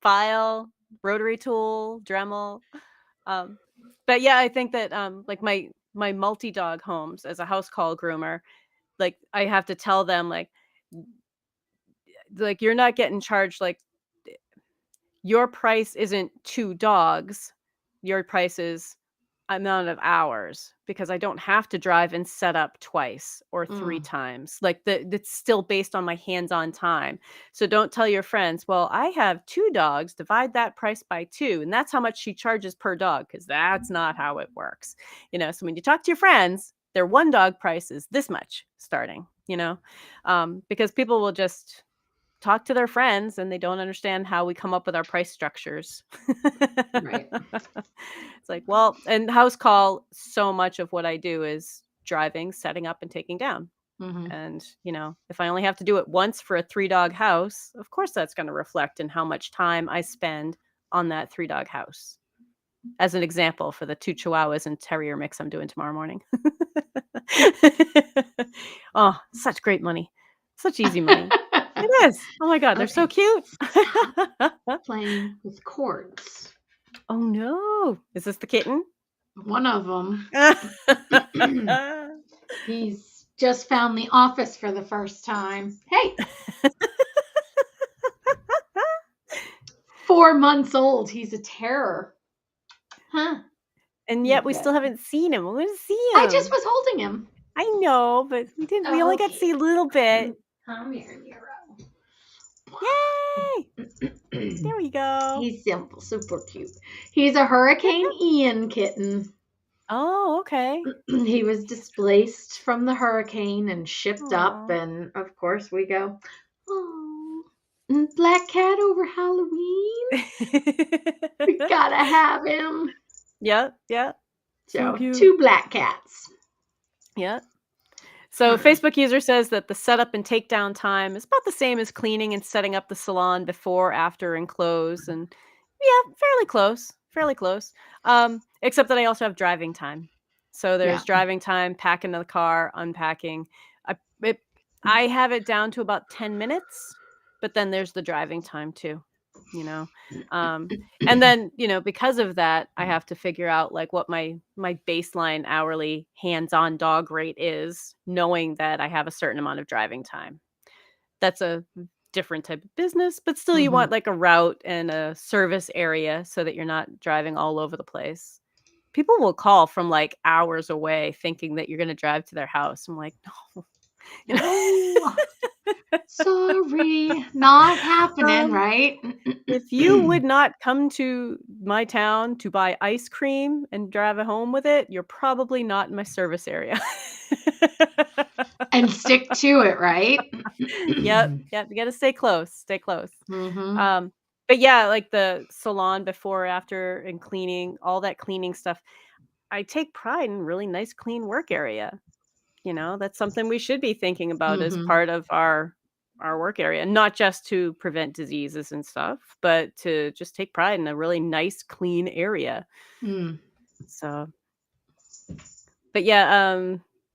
File, rotary tool, Dremel. But yeah, I think that like my multi-dog homes as a house call groomer, like I have to tell them like you're not getting charged like your price isn't 2 dogs. Your price is amount of hours because I don't have to drive and set up twice or 3 Mm, times. Like that's still based on my hands-on time. So don't tell your friends, "Well, I have 2 dogs, divide that price by 2, and that's how much she charges per dog," because that's not how it works. So when you talk to your friends, their 1 dog price is this much starting. Because people will just talk to their friends and they don't understand how we come up with our price structures. right. It's like, well, and house call, so much of what I do is driving, setting up, and taking down. Hmm. And, if I only have to do it once for a 3-dog house, of course that's going to reflect in how much time I spend on that 3-dog house. As an example for the 2 Chihuahuas and Terrier mix I'm doing tomorrow morning. Oh, such great money. Such easy money. It is. Oh my god, they're so Okay, cute. stop playing with cords. Oh, no. Is this the kitten? One of them, he's just found the office for the first time. Hey, 4 months old. He's a terror. Huh? And You yet we bet. still haven't seen him. We wanna see I just him. was holding him. I know, but we only got to Okay. see a little bit. Come here, Nero. Yay! There we go. He's simple, super cute. He's a Hurricane Ian kitten. Oh, okay. He was displaced from the hurricane and shipped up, Aw. and of course we go, oh, black cat over Halloween. We gotta have him. Yep, yep. So So cute. 2 black cats. Yep. So Facebook user says that the setup and takedown time is about the same as cleaning and setting up the salon before, after, and close. And yeah, fairly close. Fairly close. Except that I also have driving time. So Yeah. there's driving time, packing the car, unpacking. I it, I have it down to about 10 minutes, but then there's the driving time too, you know. Um, and then, because of that, I have to figure out like what my baseline hourly hands-on dog rate is, knowing that I have a certain amount of driving time. That's a different type of business, but still you Mhm. want like a route and a service area so that you're not driving all over the place. People will call from like hours away thinking that you're going to drive to their house. I'm like, no. You No, know? sorry, not happening, um, right? If you would not come to my town to buy ice cream and drive it home with it, you're probably not in my service area. And stick to it, right? Yep, yep, you gotta stay close, stay close. Mhm. Um, but yeah, like the salon before, after, and cleaning, all that cleaning stuff, I take pride in really nice, clean work area. That's something we should be thinking about as Mhm. part of our work area, not just to prevent diseases and stuff, but to just take pride in a really nice, clean area. Mm. So, but yeah,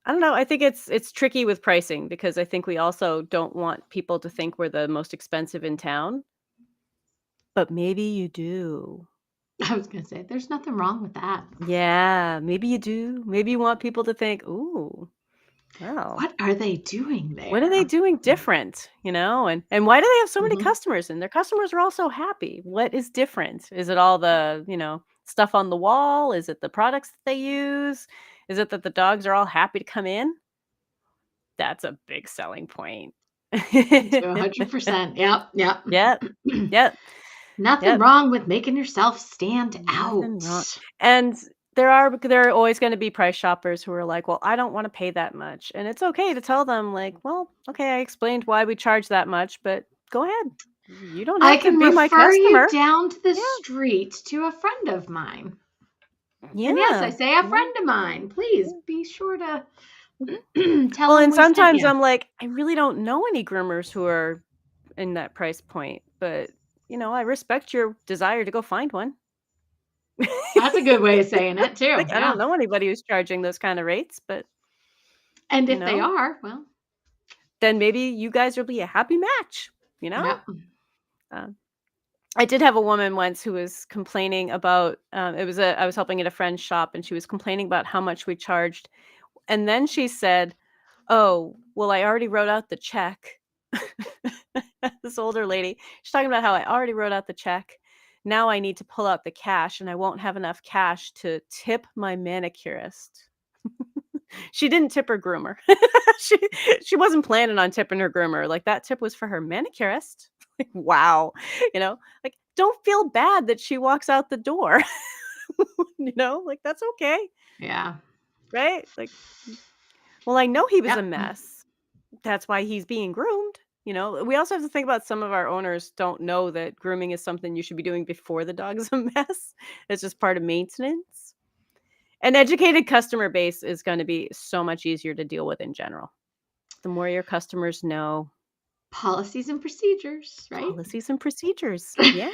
I don't know. I think it's tricky with pricing because I think we also don't want people to think we're the most expensive in town, but maybe you do. I was gonna say, there's nothing wrong with that. Yeah, maybe you do. Maybe you want people to think, "Ooh, Oh, What are they doing what are they there? doing different, and why do they have so many Mhm. customers and their customers are all so happy? What is different? Is it all the, stuff on the wall? Is it the products that they use? Is it that the dogs are all happy to come in? That's a big selling point. To 100%. Yep, yep. Yep. Yep. Nothing Yep. wrong with making yourself stand Nothing out. wrong. And there are always gonna be price shoppers who are like, "Well, I don't wanna pay that much." And it's okay to tell them like, "Well, okay, I explained why we charge that much, but go ahead. You don't I have to can be my refer you customer." down to the Yeah. street to a friend of mine. And yes, I Yeah. say a You know? friend of mine. Please Yeah. be sure to Well, tell him and we sent sometimes you. I'm like, I really don't know any groomers who are in that price point, but, I respect your desire to go find one. That's a good way of saying it too. Like, I don't Yeah. know anybody who's charging those kind of rates, but, And you if they know, are, well, then maybe you guys will be a happy match, you know? yep. Uh, I did have a woman once who was complaining about, I was helping at a friend's shop and she was complaining about how much we charged. And then she said, "Oh, well, I already wrote out the check." This older lady, she's talking about how I already wrote out the check. Now I need to pull out the cash and I won't have enough cash to tip my manicurist. She didn't tip her groomer. she she wasn't planning on tipping her groomer. Like that tip was for her manicurist. Like, wow. Like don't feel bad that she walks out the door. Like that's okay, Yeah. right? Like, well, I know he was a Yep. mess. That's why he's being groomed. We also have to think about some of our owners don't know that grooming is something you should be doing before the dog is a mess. It's just part of maintenance. An educated customer base is going to be so much easier to deal with in general. The more your customers know Policies and procedures, right? policies and procedures. Yeah,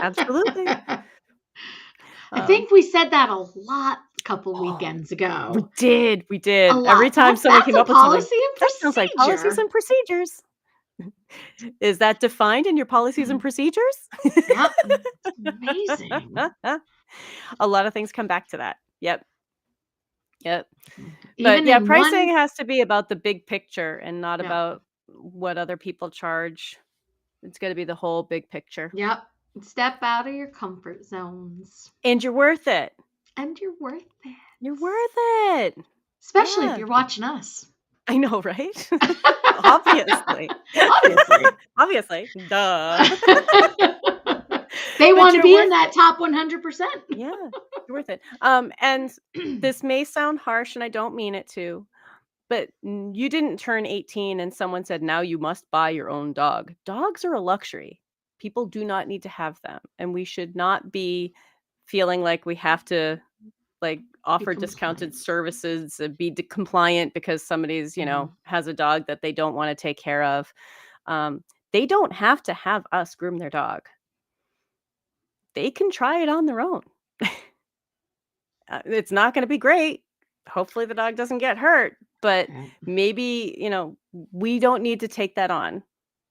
absolutely. I Um, think we said that a lot a couple oh, weekends we ago. did. We A did. Every lot. time someone That's came a up with something, policy and that sounds like policies procedure. and procedures. Is that defined in your policies and procedures? Yep. It's amazing. A lot of things come back to that. Yep. Yep. But Even yeah, in pricing one, has to be about the big picture and not yep. about what other people charge. It's got to be the whole big picture. Yep. Step out of your comfort zones. And you're worth it. And you're worth it. You're worth it. Especially if Yeah. you're watching us. I know, right? Obviously. Obviously. Obviously. Duh. They But want to you're be in worth that it. top 100%. Yeah. You're worth it. And this may sound harsh and I don't mean it to, but you didn't turn 18 and someone said, now you must buy your own dog. Dogs are a luxury. People do not need to have them. And we should not be feeling like we have to like Be offer discounted compliant. services, be compliant because somebody's, Mhm. has a dog that they don't want to take care of. They don't have to have us groom their dog. They can try it on their own. It's not going to be great. Hopefully the dog doesn't get hurt, but Yeah. maybe, we don't need to take that on.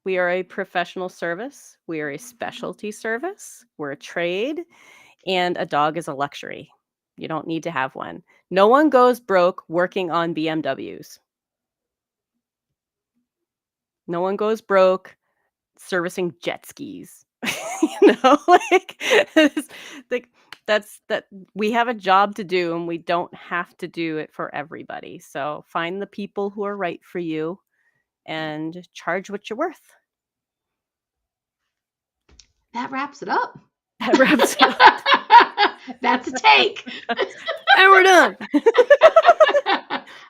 We are a professional service. We are a specialty service. We're a trade, and a dog is a luxury. You don't need to have one. No one goes broke working on BMWs. No one goes broke servicing jet skis. Like, like that we have a job to do and we don't have to do it for everybody. So find the people who are right for you and charge what you're worth. That wraps it up. That wraps it up. That's a take. And we're done.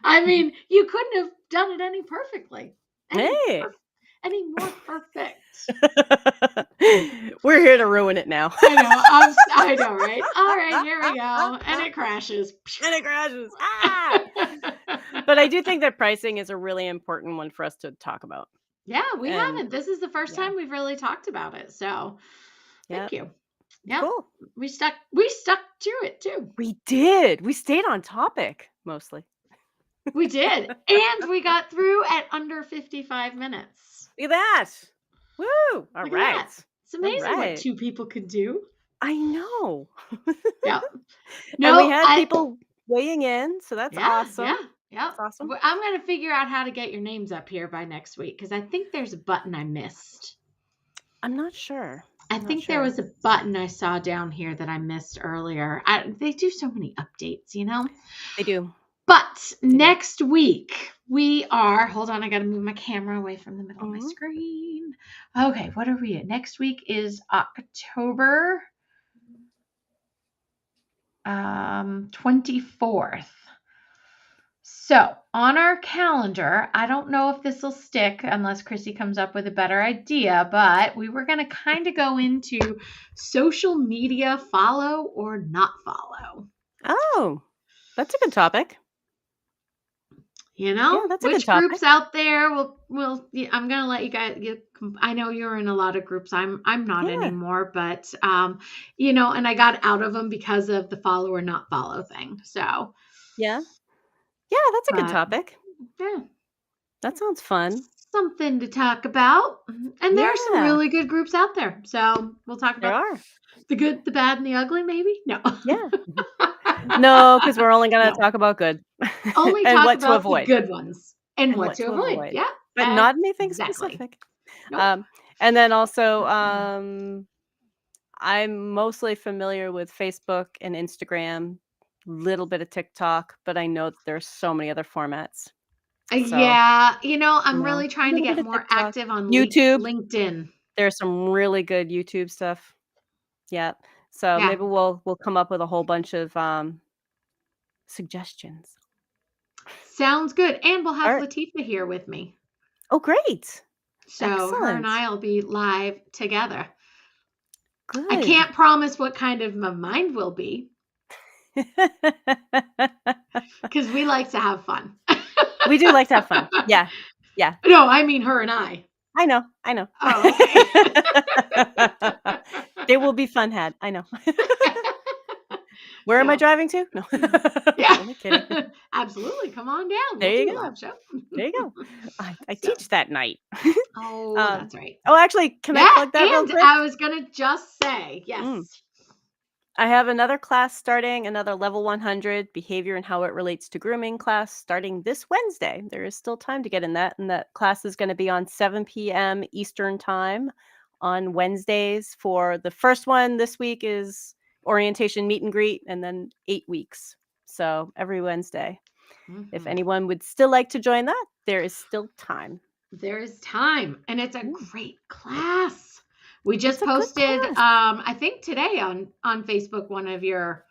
I mean, you couldn't have done it any perfectly. Hey. Any more perfect. We're here to ruin it now. I know. I know, right? All right, here we go. And it crashes. And it crashes. Ah! But I do think that pricing is a really important one for us to talk about. Yeah, we And haven't. This is the first yeah, time we've really talked about it. So yeah, thank you. Yep. cool. We stuck to it too. We did. We stayed on topic mostly. We did. And we got through at under 55 minutes. Look at that. Woo. All Look at right. that. It's amazing what right. two people can do. I know. Yeah. And we No, had people weighing in, so that's yeah, awesome. yeah. Yep. That's awesome. I'm going to figure out how to get your names up here by next week because I think there's a button I missed. I'm not sure. I think there was a button I saw down here that I missed earlier. They do so many updates, you know? They do. But next week we are, hold on, I got to move my camera away from the middle of my screen. Okay, what are we at? Next week is October 24th. So on our calendar, I don't know if this will stick unless Chrissy comes up with a better idea, but we were going to kind of go into social media follow or not follow. Oh, that's a good topic. You know, yeah, that's a which good topic. groups out there I'm going to let you guys I know you're in a lot of groups. I'm not anymore, but you know, and I got out of them because of the follow or not follow thing. So yeah, that's a good topic. Yeah, that sounds fun. Something to talk about. And there are some really good groups out there. So we'll talk about the good, the bad, and the ugly, maybe. No. Yeah. No, because we're only going to talk about good. Only and talk what about to avoid. The good ones. And what to avoid. Yeah. But not anything specific. Nope. And then also, I'm mostly familiar with Facebook and Instagram, little bit of TikTok, but I know that there's so many other formats. Yeah, you know, I'm really trying to get more active on YouTube. LinkedIn. There's some really good YouTube stuff. Yeah. So maybe we'll come up with a whole bunch of suggestions. Sounds good. And we'll have Latifah here with me. Oh, great. So her and I will be live together. Good. I can't promise what kind of my mind will be. Because we like to have fun. We do like to have fun. Yeah. Yeah. No, I mean her and I. I know. Oh, okay. They will be fun had. I know. Where am I driving to? No. Yeah. Only kidding. Absolutely. Come on down. There you go. There you go. I teach that night. Oh, that's right. Oh, actually, can I plug that real quick? I was going to just say, yes. I have another class starting, another level 100 behavior and how it relates to grooming class starting this Wednesday. There is still time to get in that. And that class is going to be on 7 p.m. Eastern time on Wednesdays. For the first one this week is orientation meet and greet, and then 8 weeks. So every Wednesday. If anyone would still like to join that, there is still time. There is time. And it's a great class. We just posted, I think today on Facebook, one of your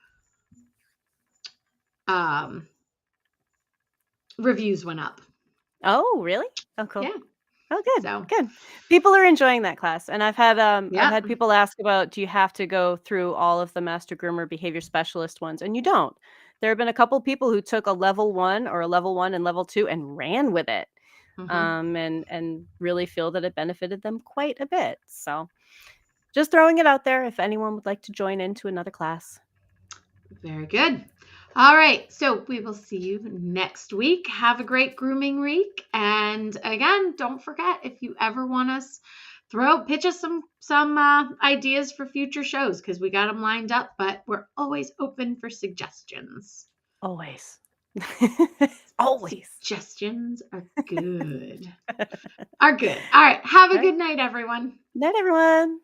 reviews went up. Oh, really? Oh, cool. Yeah. Oh, good. Good. People are enjoying that class. And I've had people ask about, do you have to go through all of the Master Groomer Behavior Specialist ones? And you don't. There have been a couple people who took a level 1 or a level 1 and level 2 and ran with it. And really feel that it benefited them quite a bit. So just throwing it out there if anyone would like to join into another class. Very good. All right. So we will see you next week. Have a great grooming week. And again, don't forget, if you ever want us, pitch us some ideas for future shows, because we got them lined up, but we're always open for suggestions. Always. Always. Suggestions are good. All right. Have a good night, everyone. Night, everyone.